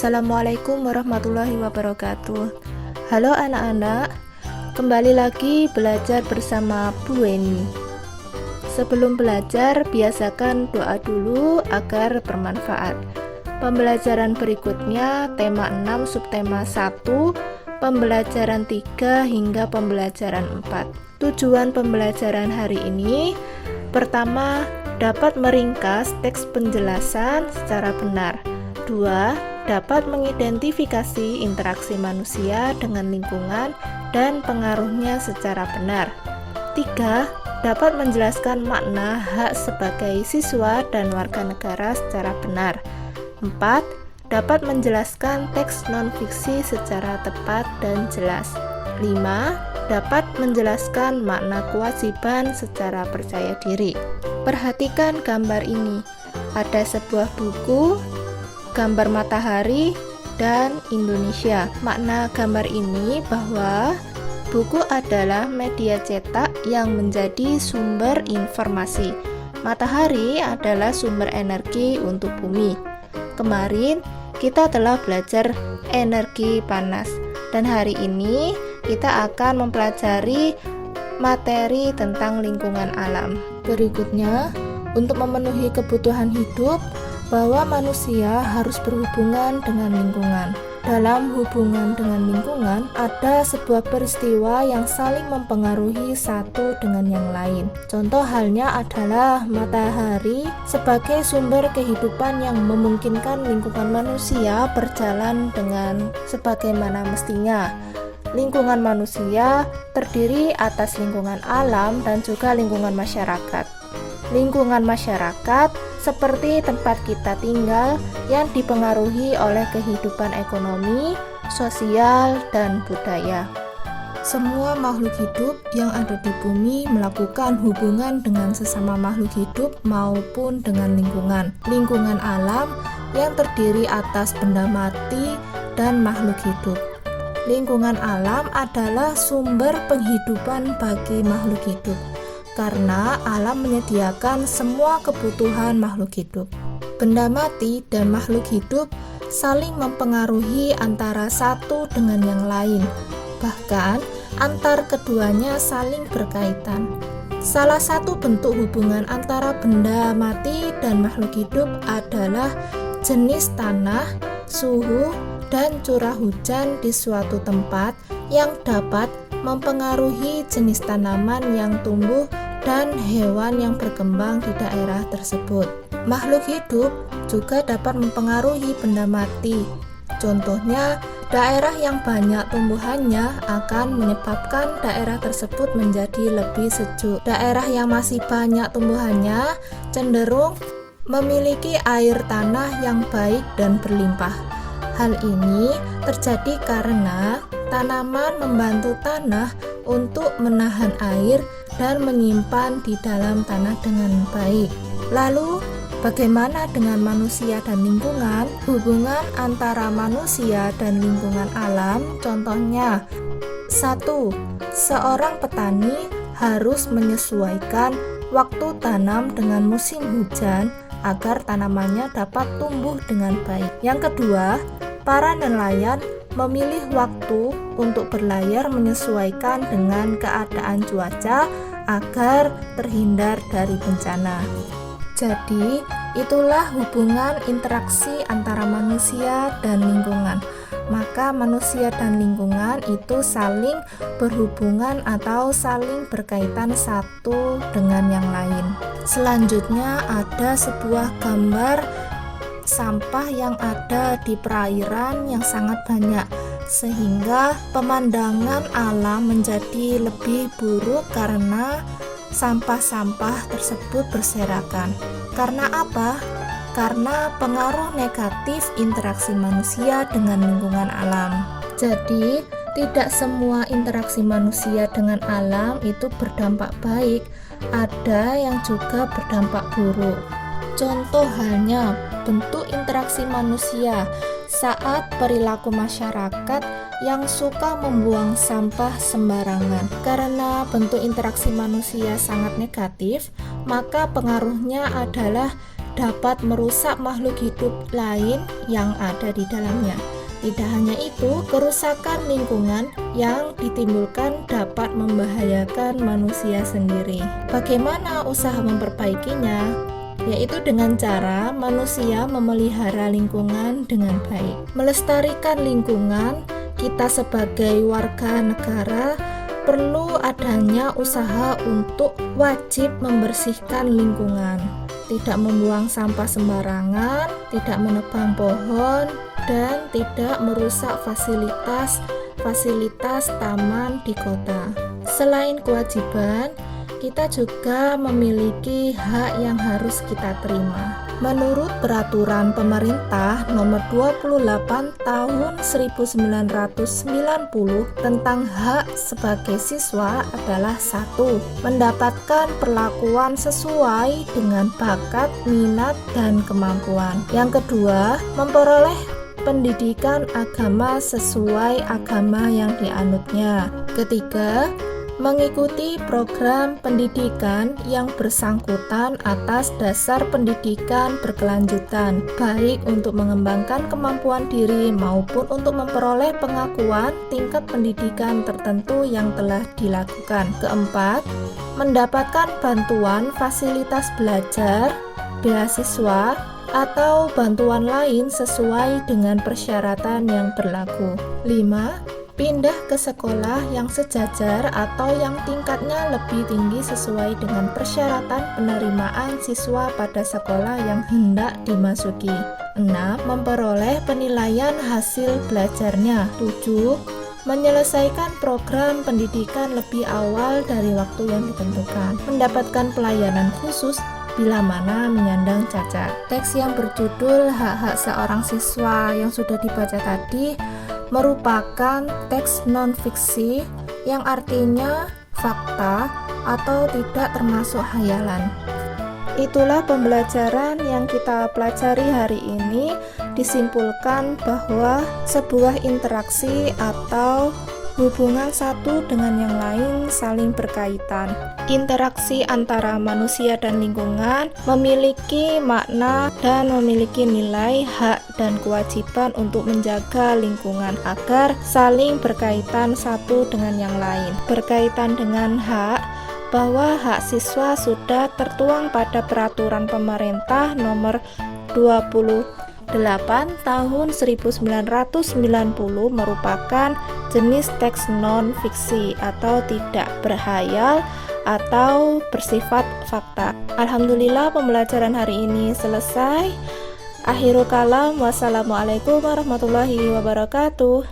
Assalamualaikum warahmatullahi wabarakatuh. Halo anak-anak, kembali lagi belajar bersama Bu Weni. Sebelum belajar, biasakan doa dulu agar bermanfaat. Pembelajaran berikutnya tema 6 subtema 1, pembelajaran 3 hingga pembelajaran 4. Tujuan pembelajaran hari ini, pertama, dapat meringkas teks penjelasan secara benar. 2. Dapat mengidentifikasi interaksi manusia dengan lingkungan dan pengaruhnya secara benar. 3. Dapat menjelaskan makna hak sebagai siswa dan warga negara secara benar. 4. Dapat menjelaskan teks non-fiksi secara tepat dan jelas. 5. Dapat menjelaskan makna kewajiban secara percaya diri. Perhatikan gambar ini. Ada sebuah buku, gambar matahari, dan Indonesia. Makna gambar ini bahwa buku adalah media cetak yang menjadi sumber informasi. Matahari adalah sumber energi untuk bumi. Kemarin kita telah belajar energi panas, dan hari ini kita akan mempelajari materi tentang lingkungan alam. Berikutnya, untuk memenuhi kebutuhan hidup, bahwa manusia harus berhubungan dengan lingkungan. Dalam hubungan dengan lingkungan, ada sebuah peristiwa yang saling mempengaruhi satu dengan yang lain. Contoh halnya adalah matahari sebagai sumber kehidupan yang memungkinkan lingkungan manusia berjalan dengan sebagaimana mestinya. Lingkungan manusia terdiri atas lingkungan alam dan juga lingkungan masyarakat. Lingkungan masyarakat seperti tempat kita tinggal yang dipengaruhi oleh kehidupan ekonomi, sosial, dan budaya. Semua makhluk hidup yang ada di bumi melakukan hubungan dengan sesama makhluk hidup maupun dengan lingkungan. Lingkungan alam yang terdiri atas benda mati dan makhluk hidup. Lingkungan alam adalah sumber penghidupan bagi makhluk hidup, karena alam menyediakan semua kebutuhan makhluk hidup. Benda mati dan makhluk hidup saling mempengaruhi antara satu dengan yang lain, bahkan antar keduanya saling berkaitan. Salah satu bentuk hubungan antara benda mati dan makhluk hidup adalah jenis tanah, suhu, dan curah hujan di suatu tempat yang dapat mempengaruhi jenis tanaman yang tumbuh dan hewan yang berkembang di daerah tersebut. Makhluk hidup juga dapat mempengaruhi benda mati. Contohnya, daerah yang banyak tumbuhannya akan menyebabkan daerah tersebut menjadi lebih sejuk. Daerah yang masih banyak tumbuhannya cenderung memiliki air tanah yang baik dan berlimpah. Hal ini terjadi karena tanaman membantu tanah untuk menahan air dan menyimpan di dalam tanah dengan baik. Lalu, bagaimana dengan manusia dan lingkungan? Hubungan antara manusia dan lingkungan alam, contohnya 1. Seorang petani harus menyesuaikan waktu tanam dengan musim hujan agar tanamannya dapat tumbuh dengan baik. Yang kedua, para nelayan memilih waktu untuk berlayar menyesuaikan dengan keadaan cuaca agar terhindar dari bencana. Jadi, itulah hubungan interaksi antara manusia dan lingkungan. Maka manusia dan lingkungan itu saling berhubungan atau saling berkaitan satu dengan yang lain. Selanjutnya ada sebuah gambar sampah yang ada di perairan yang sangat banyak, sehingga pemandangan alam menjadi lebih buruk karena sampah-sampah tersebut berserakan. Karena apa? Karena pengaruh negatif interaksi manusia dengan lingkungan alam. Jadi, tidak semua interaksi manusia dengan alam itu berdampak baik, ada yang juga berdampak buruk. Contoh halnya bentuk interaksi manusia saat perilaku masyarakat yang suka membuang sampah sembarangan. Karena bentuk interaksi manusia sangat negatif, maka pengaruhnya adalah dapat merusak makhluk hidup lain yang ada di dalamnya. Tidak hanya itu, kerusakan lingkungan yang ditimbulkan dapat membahayakan manusia sendiri. Bagaimana usaha memperbaikinya? Yaitu dengan cara manusia memelihara lingkungan dengan baik. Melestarikan lingkungan, kita sebagai warga negara perlu adanya usaha untuk wajib membersihkan lingkungan. Tidak membuang sampah sembarangan, tidak menebang pohon, dan tidak merusak fasilitas taman di kota. Selain kewajiban, kita juga memiliki hak yang harus kita terima. Menurut peraturan pemerintah nomor 28 tahun 1990 tentang hak sebagai siswa adalah 1. Mendapatkan perlakuan sesuai dengan bakat, minat, dan kemampuan. Yang kedua, memperoleh pendidikan agama sesuai agama yang dianutnya. Ketiga, mengikuti program pendidikan yang bersangkutan atas dasar pendidikan berkelanjutan, baik untuk mengembangkan kemampuan diri maupun untuk memperoleh pengakuan tingkat pendidikan tertentu yang telah dilakukan. Keempat, mendapatkan bantuan fasilitas belajar, beasiswa, atau bantuan lain sesuai dengan persyaratan yang berlaku. 5. Pindah ke sekolah yang sejajar atau yang tingkatnya lebih tinggi sesuai dengan persyaratan penerimaan siswa pada sekolah yang hendak dimasuki. 6. Memperoleh penilaian hasil belajarnya. 7. Menyelesaikan program pendidikan lebih awal dari waktu yang ditentukan. Mendapatkan pelayanan khusus bila mana menyandang cacat. Teks yang berjudul Hak-hak seorang siswa yang sudah dibaca tadi merupakan teks non-fiksi yang artinya fakta atau tidak termasuk hayalan. Itulah pembelajaran yang kita pelajari hari ini. Disimpulkan bahwa sebuah interaksi atau hubungan satu dengan yang lain saling berkaitan. Interaksi antara manusia dan lingkungan memiliki makna dan memiliki nilai hak dan kewajiban untuk menjaga lingkungan agar saling berkaitan satu dengan yang lain. Berkaitan dengan hak, bahwa hak siswa sudah tertuang pada peraturan pemerintah nomor 28 tahun 1990 merupakan jenis teks non-fiksi atau tidak berhayal atau bersifat fakta. Alhamdulillah pembelajaran hari ini selesai. Akhirul kalam, wassalamualaikum warahmatullahi wabarakatuh.